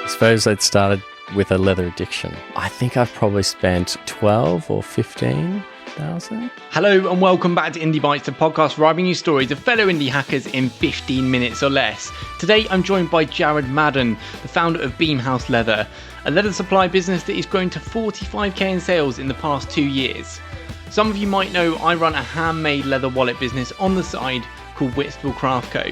suppose I'd started with a leather addiction. I think I've probably spent 12 or 15,000. Hello and welcome back to Indie Bites, the podcast where I bring you stories of fellow indie hackers in 15 minutes or less. Today I'm joined by Jared Maddern, the founder of Beamhouse Leather, a leather supply business that has grown to 45k in sales in the past 2 years. Some of you might know I run a handmade leather wallet business on the side called Whitstable Craft Co.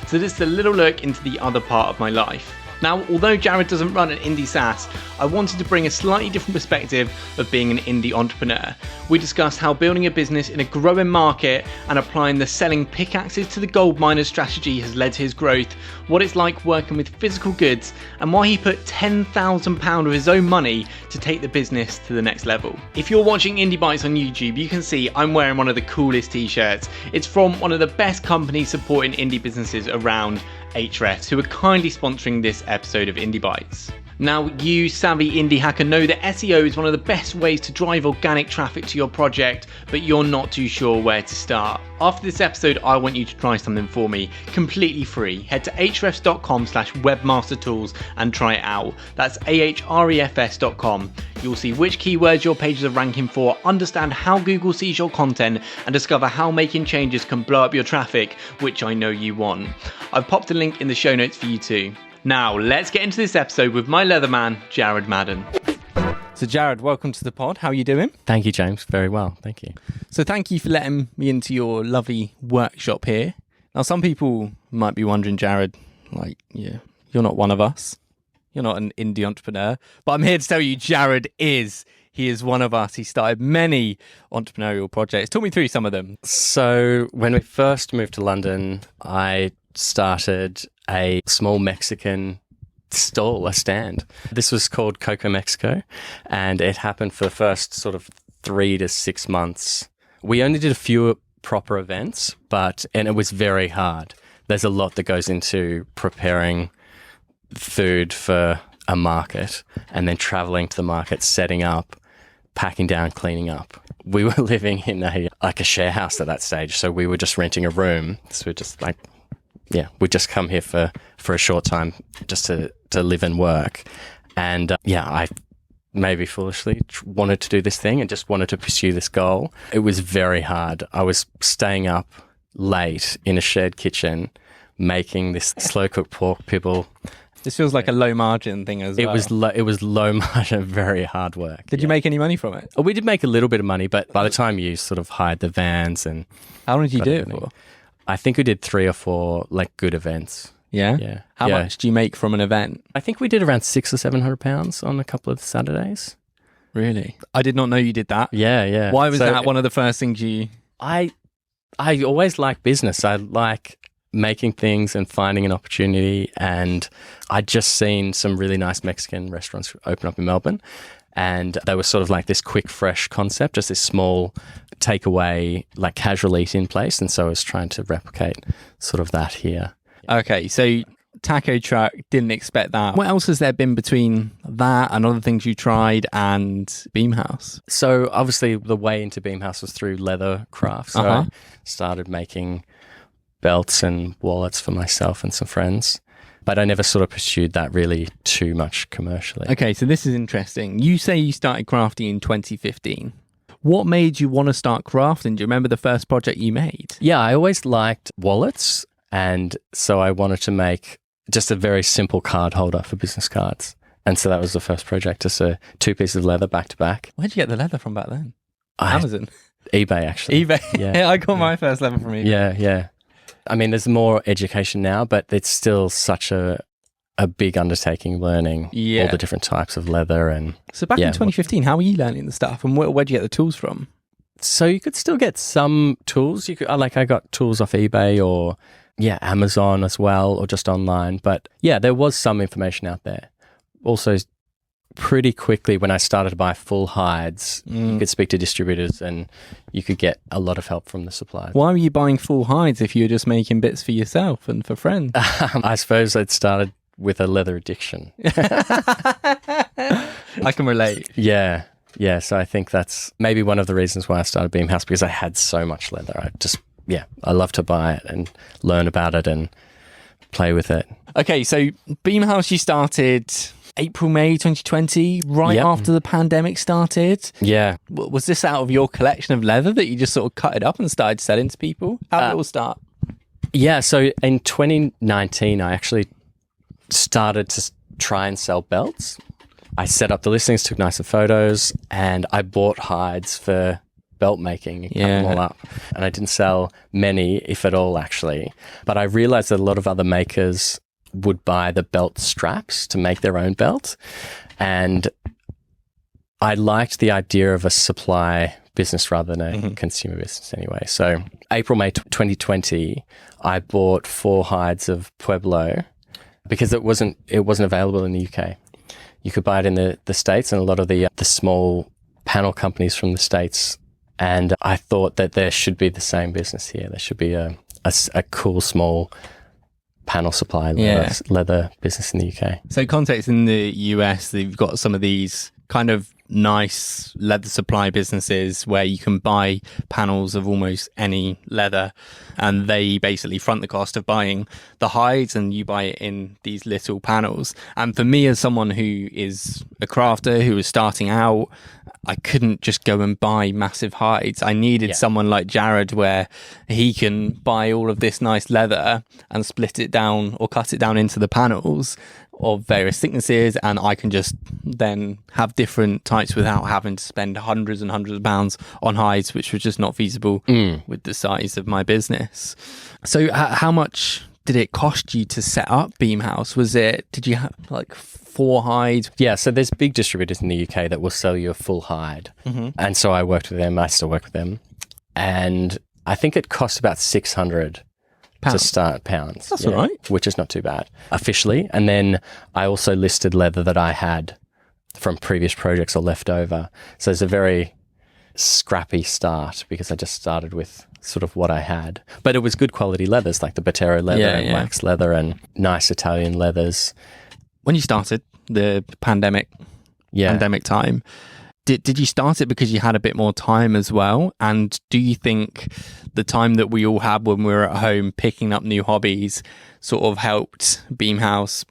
So this is a little look into the other part of my life. Now, although Jared doesn't run an indie SaaS, I wanted to bring a slightly different perspective of being an indie entrepreneur. We discussed how building a business in a growing market and applying the selling pickaxes to the gold miners strategy has led to his growth, what it's like working with physical goods, and why he put £10,000 of his own money to take the business to the next level. If you're watching Indie Bites on YouTube, you can see I'm wearing one of the coolest t-shirts. It's from one of the best companies supporting indie businesses around, Ahrefs, who are kindly sponsoring this episode of Indie Bites. Now, you savvy indie hacker know that SEO is one of the best ways to drive organic traffic to your project, but you're not too sure where to start. After this episode, I want you to try something for me, completely free. Head to ahrefs.com/webmastertools and try it out. That's ahrefs.com. You'll see which keywords your pages are ranking for, understand how Google sees your content, and discover how making changes can blow up your traffic, which I know you want. I've popped a link in the show notes for you too. Now, let's get into this episode with my leatherman, Jared Maddern. So Jared, welcome to the pod. How are you doing? Thank you, James. Very well. Thank you. So thank you for letting me into your lovely workshop here. Now, some people might be wondering, Jared, you're not one of us. You're not an indie entrepreneur. But I'm here to tell you, Jared is. He is one of us. He started many entrepreneurial projects. Talk me through some of them. So when we first moved to London, I started a small Mexican stall, a stand. This was called Coco Mexico, and it happened for the first sort of 3 to 6 months. We only did a few proper events, and it was very hard. There's a lot that goes into preparing food for a market and then traveling to the market, setting up, packing down, cleaning up. We were living in a share house at that stage, so we were just renting a room. So we're just we'd just come here for a short time just to live and work. And I maybe foolishly wanted to do this thing and just wanted to pursue this goal. It was very hard. I was staying up late in a shared kitchen making this slow-cooked pork pibble. This feels like a low margin thing as well. It was low margin, very hard work. Did you make any money from it? Oh, we did make a little bit of money, but by the time you sort of hired the vans and... How long did you do it for? I think we did 3 or 4 good events. Yeah? Yeah. How much do you make from an event? I think we did around £600 or £700 on a couple of Saturdays. Really? I did not know you did that. Yeah. Why was that one of the first things you... I always like business. I like making things and finding an opportunity, and I'd just seen some really nice Mexican restaurants open up in Melbourne, and they were sort of like this quick, fresh concept, just this small takeaway, casual eat-in place, and so I was trying to replicate sort of that here. Okay, so taco truck, didn't expect that. What else has there been between that and other things you tried and Beamhouse? So obviously the way into Beamhouse was through leather craft, so I started making belts and wallets for myself and some friends. But I never sort of pursued that really too much commercially. Okay, so this is interesting. You say you started crafting in 2015. What made you want to start crafting? Do you remember the first project you made? Yeah, I always liked wallets, and so I wanted to make just a very simple card holder for business cards. And so that was the first project, just 2 pieces of leather back to back. Where'd you get the leather from back then? Amazon? eBay, actually. eBay? Yeah. I got my first leather from eBay. Yeah. I mean, there's more education now, but it's still such a big undertaking learning all the different types of leather. And so back in 2015, how were you learning the stuff, and where'd you get the tools from? So you could still get some tools. I got tools off eBay or Amazon as well, or just online. But there was some information out there. Also, pretty quickly when I started to buy full hides, you could speak to distributors and you could get a lot of help from the suppliers. Why were you buying full hides if you were just making bits for yourself and for friends? I suppose I'd started with a leather addiction. I can relate. Yeah. So I think that's maybe one of the reasons why I started Beamhouse, because I had so much leather. I love to buy it and learn about it and play with it. Okay, so Beamhouse you started April, May 2020, right after the pandemic started. Yeah. Was this out of your collection of leather that you just sort of cut it up and started selling to people? How did it all start? Yeah, so in 2019, I actually started to try and sell belts. I set up the listings, took nicer photos, and I bought hides for belt making and cut them all up. And I didn't sell many, if at all, actually. But I realized that a lot of other makers would buy the belt straps to make their own belt. And I liked the idea of a supply business rather than a consumer business anyway. So April, May 2020, I bought 4 hides of Pueblo because it wasn't available in the UK. You could buy it in the States and a lot of the small panel companies from the States. And I thought that there should be the same business here. There should be a cool small panel supply leather business in the UK. So context, in the US, they've got some of these kind of nice leather supply businesses where you can buy panels of almost any leather, and they basically front the cost of buying the hides and you buy it in these little panels. And for me, as someone who is a crafter who was starting out, I couldn't just go and buy massive hides. I needed someone like Jared where he can buy all of this nice leather and split it down or cut it down into the panels of various thicknesses, and I can just then have different types without having to spend hundreds and hundreds of pounds on hides, which was just not feasible with the size of my business. So how much did it cost you to set up Beamhouse? Did you have like 4 hides? Yeah, so there's big distributors in the UK that will sell you a full hide. And so I worked with them. I still work with them. And I think it cost about 600 to start pounds. That's all right. Which is not too bad officially. And then I also listed leather that I had from previous projects or left over. So it's a very scrappy start because I just started with sort of what I had. But it was good quality leathers like the Botero leather and wax leather and nice Italian leathers. When you started the pandemic time, did you start it because you had a bit more time as well? And do you think the time that we all had when we were at home picking up new hobbies sort of helped Beamhouse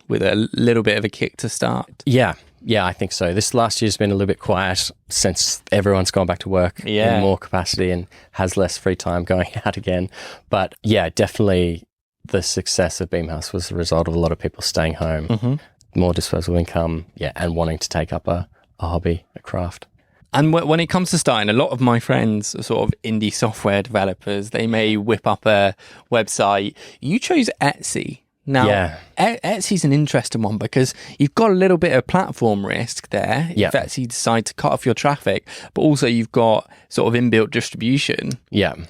with a little bit of a kick to start? Yeah, I think so. This last year's been a little bit quiet since everyone's gone back to work in more capacity and has less free time going out again. But yeah, definitely the success of Beamhouse was the result of a lot of people staying home, more disposable income, and wanting to take up a hobby, a craft. And when it comes to starting, a lot of my friends are sort of indie software developers. They may whip up a website. You chose Etsy. Now, Etsy's an interesting one because you've got a little bit of platform risk there if Etsy decide to cut off your traffic, but also you've got sort of inbuilt distribution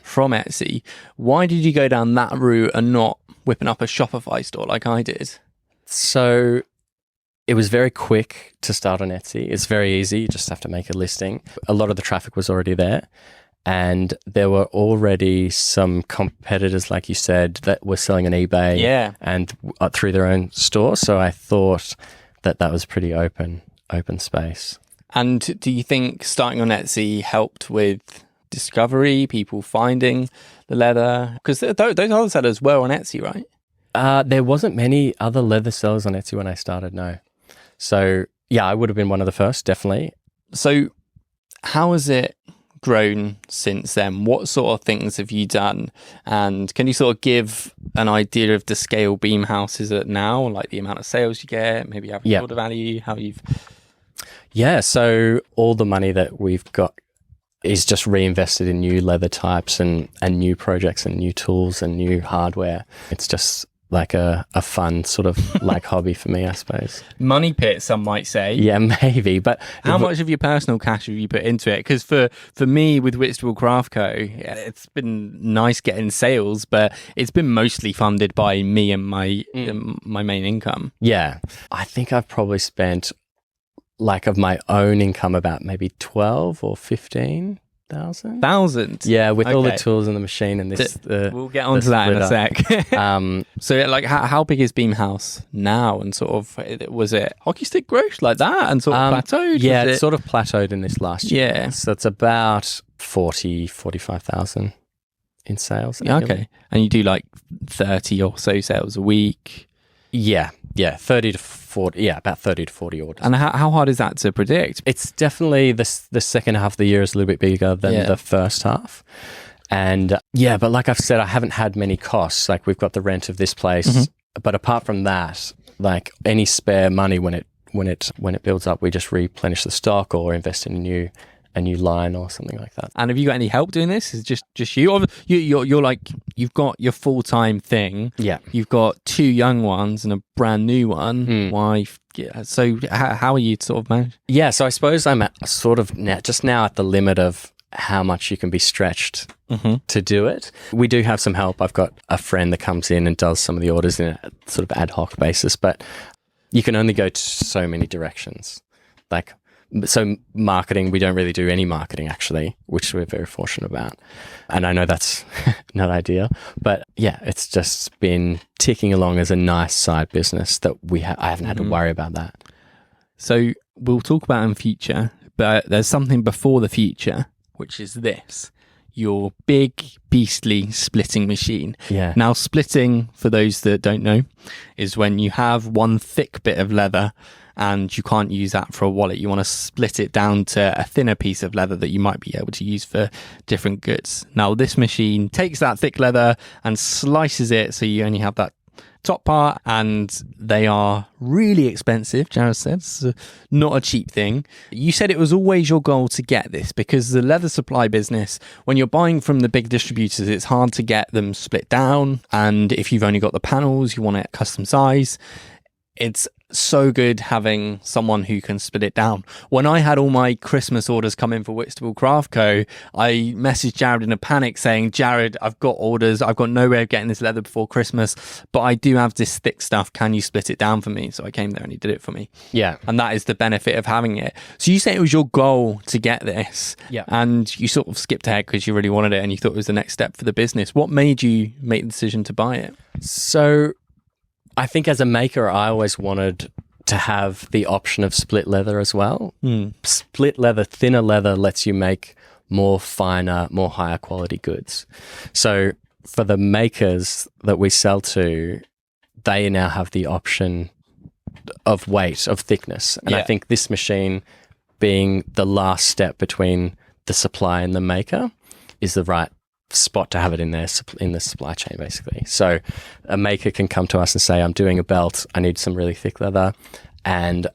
from Etsy. Why did you go down that route and not whipping up a Shopify store like I did? So it was very quick to start on Etsy. It's very easy. You just have to make a listing. A lot of the traffic was already there. And there were already some competitors, like you said, that were selling on eBay and through their own store. So I thought that was pretty open space. And do you think starting on Etsy helped with discovery, people finding the leather? Because those other sellers were on Etsy, right? There wasn't many other leather sellers on Etsy when I started, no. So, I would have been one of the first, definitely. So how has it grown since then? What sort of things have you done? And can you sort of give an idea of the scale Beamhouse is at now, like the amount of sales you get, maybe average order value, how you've... Yeah, so all the money that we've got is just reinvested in new leather types and new projects and new tools and new hardware. It's just like a fun sort of like hobby for me, I suppose. Money pit, some might say. Yeah, maybe. But how much of your personal cash have you put into it? Because for me with Whitstable Craft Co, it's been nice getting sales, but it's been mostly funded by me and my main income. Yeah, I think I've probably spent like of my own income about maybe 12 or 15,000. Yeah, with all the tools and the machine and this. We'll get onto that in a sec. So, like, how big is Beamhouse now? And sort of, was it hockey stick growth like that and sort of plateaued? Yeah, it sort of plateaued in this last year. Yeah. So it's about 45,000 in sales. Okay. And you do like 30 or so sales a week? Yeah, 30 to about 30 to 40 orders. And how hard is that to predict? It's definitely the second half of the year is a little bit bigger than the first half. And but like I've said, I haven't had many costs. Like we've got the rent of this place, but apart from that, like any spare money when it builds up, we just replenish the stock or invest in a new line or something like that. And have you got any help doing this? Is it just you? You're like, you've got your full-time thing. Yeah. You've got 2 young ones and a brand new one, wife. Yeah. So how are you sort of managed? Yeah. So I suppose I'm sort of now at the limit of how much you can be stretched to do it. We do have some help. I've got a friend that comes in and does some of the orders in a sort of ad hoc basis, but you can only go to so many directions. Like, so marketing, we don't really do any marketing actually, which we're very fortunate about. And I know that's not ideal, but yeah, it's just been ticking along as a nice side business that I haven't had to worry about that. So we'll talk about in future, but there's something before the future, which is this, your big beastly splitting machine. Yeah. Now splitting, for those that don't know, is when you have one thick bit of leather and you can't use that for a wallet. You want to split it down to a thinner piece of leather that you might be able to use for different goods. Now this machine takes that thick leather and slices it so you only have that top part, and they are really expensive. Jared said it's not a cheap thing. You said it was always your goal to get this because the leather supply business, when you're buying from the big distributors, it's hard to get them split down, and if you've only got the panels, you want it custom size. It's so good having someone who can split it down. When I had all my Christmas orders come in for Whitstable Craft Co, I messaged Jared in a panic saying, Jared, I've got orders. I've got no way of getting this leather before Christmas, but I do have this thick stuff. Can you split it down for me? So I came there and he did it for me. Yeah. And that is the benefit of having it. So you say it was your goal to get this. Yeah. And you sort of skipped ahead because you really wanted it and you thought it was the next step for the business. What made you make the decision to buy it? So I think as a maker, I always wanted to have the option of split leather as well. Split leather, thinner leather lets you make more finer, more higher quality goods. So for the makers that we sell to, they now have the option of weight, of thickness. And I think this machine being the last step between the supply and the maker is the right spot to have it in there in the supply chain, basically. So a maker can come to us and say, I'm doing a belt, I need some really thick leather, and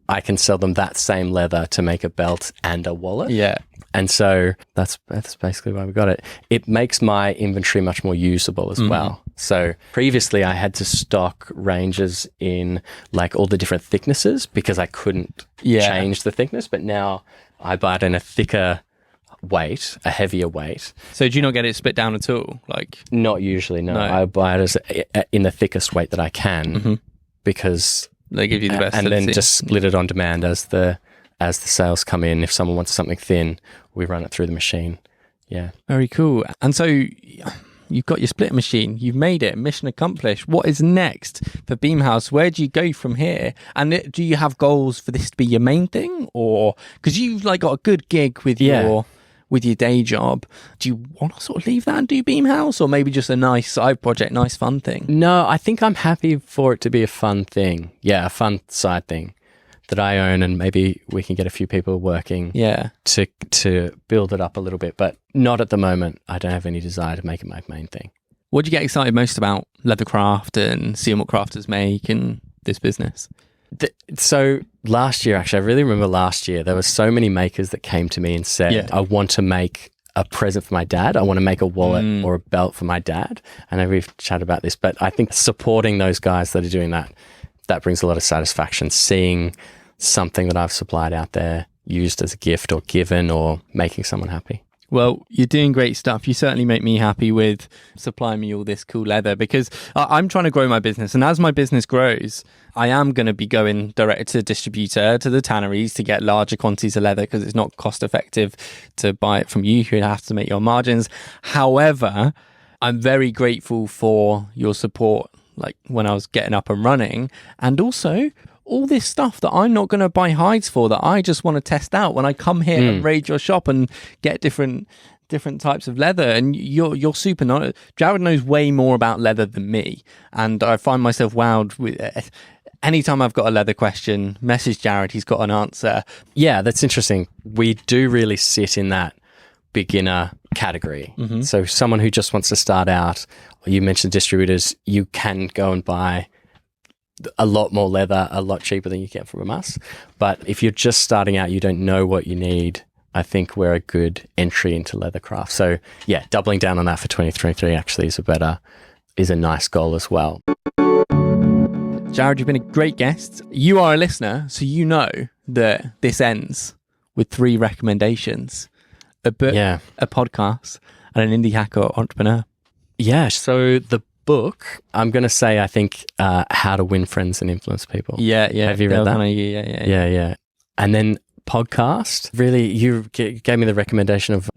I can sell them that same leather to make a belt and a wallet. Yeah. And so that's basically why we got it. It makes my inventory much more usable as well. So previously I had to stock ranges in like all the different thicknesses because I couldn't change the thickness, but now I buy it in a thicker weight, a heavier weight. So do you not get it split down at all? Like, not usually, no. I buy it as in the thickest weight that I can because they give you the best. And then just split it on demand as the sales come in. If someone wants something thin, we run it through the machine. Yeah. Very cool. And so you've got your split machine, you've made it, mission accomplished. What is next for Beamhouse? Where do you go from here? And do you have goals for this to be your main thing? Or because you've like got a good gig with your day job, do you want to sort of leave that and do Beamhouse, or maybe just a nice side project, nice fun thing? No, I think I'm happy for it to be a fun thing. Yeah, a fun side thing that I own, and maybe we can get a few people working to build it up a little bit, but not at the moment. I don't have any desire to make it my main thing. What do you get excited most about leathercraft and seeing what crafters make and this business? So last year, actually, I really remember last year, there were so many makers that came to me and said, I want to make a present for my dad. I want to make a wallet or a belt for my dad. I know we've chatted about this, but I think supporting those guys that are doing that brings a lot of satisfaction, seeing something that I've supplied out there used as a gift or given or making someone happy. Well, you're doing great stuff. You certainly make me happy with supplying me all this cool leather because I'm trying to grow my business. And as my business grows, I am going to be going direct to the distributor, to the tanneries to get larger quantities of leather because it's not cost effective to buy it from you. You have to make your margins. However, I'm very grateful for your support, like when I was getting up and running, and also all this stuff that I'm not going to buy hides for, that I just want to test out when I come here and raid your shop and get different different types of leather, and you're super knowledgeable. Jared knows way more about leather than me, and I find myself wowed with anytime I've got a leather question, message Jared, he's got an answer. Yeah, that's interesting. We do really sit in that beginner category. Mm-hmm. So someone who just wants to start out, you mentioned distributors, you can go and buy a lot more leather a lot cheaper than you get from us. But if you're just starting out, you don't know what you need, I think we're a good entry into leather craft. So yeah, doubling down on that for 2023 actually is a nice goal as well. Jared, you've been a great guest. You are a listener, so you know that this ends with 3 recommendations: a book, a podcast, and an indie hacker or entrepreneur. Yeah, so the book, I'm going to say, I think, How to Win Friends and Influence People. Yeah. Have you read that? Yeah. And then podcast, really, you gave me the recommendation of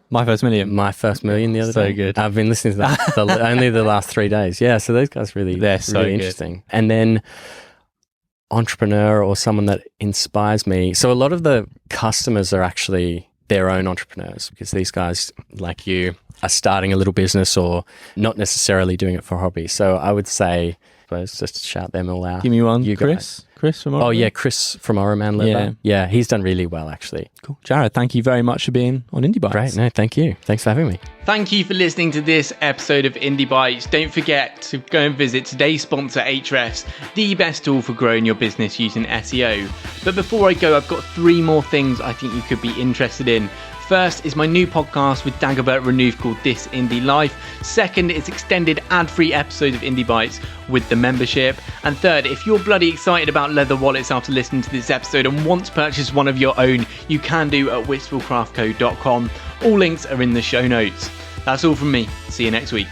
My First Million the other day. So good. I've been listening to that only the last 3 days. Yeah, so those guys they're so really interesting. And then entrepreneur, or someone that inspires me. So a lot of the customers are actually their own entrepreneurs, because these guys, like you, are starting a little business or not necessarily doing it for a hobby. So I would say, just shout them all out. Give me one. You Chris? Guys. Chris from Oroman? Oh, yeah, Chris from Oroman Leather. Yeah, he's done really well, actually. Cool. Jared, thank you very much for being on Indie Bites. Great. No, thank you. Thanks for having me. Thank you for listening to this episode of Indie Bites. Don't forget to go and visit today's sponsor, Ahrefs, the best tool for growing your business using SEO. But before I go, I've got 3 more things I think you could be interested in. First is my new podcast with Dagobert Renouf called This Indie Life. Second is extended ad-free episodes of Indie Bites with the membership. And third, if you're bloody excited about leather wallets after listening to this episode and want to purchase one of your own, you can do at whitstablecraftco.com. All links are in the show notes. That's all from me. See you next week.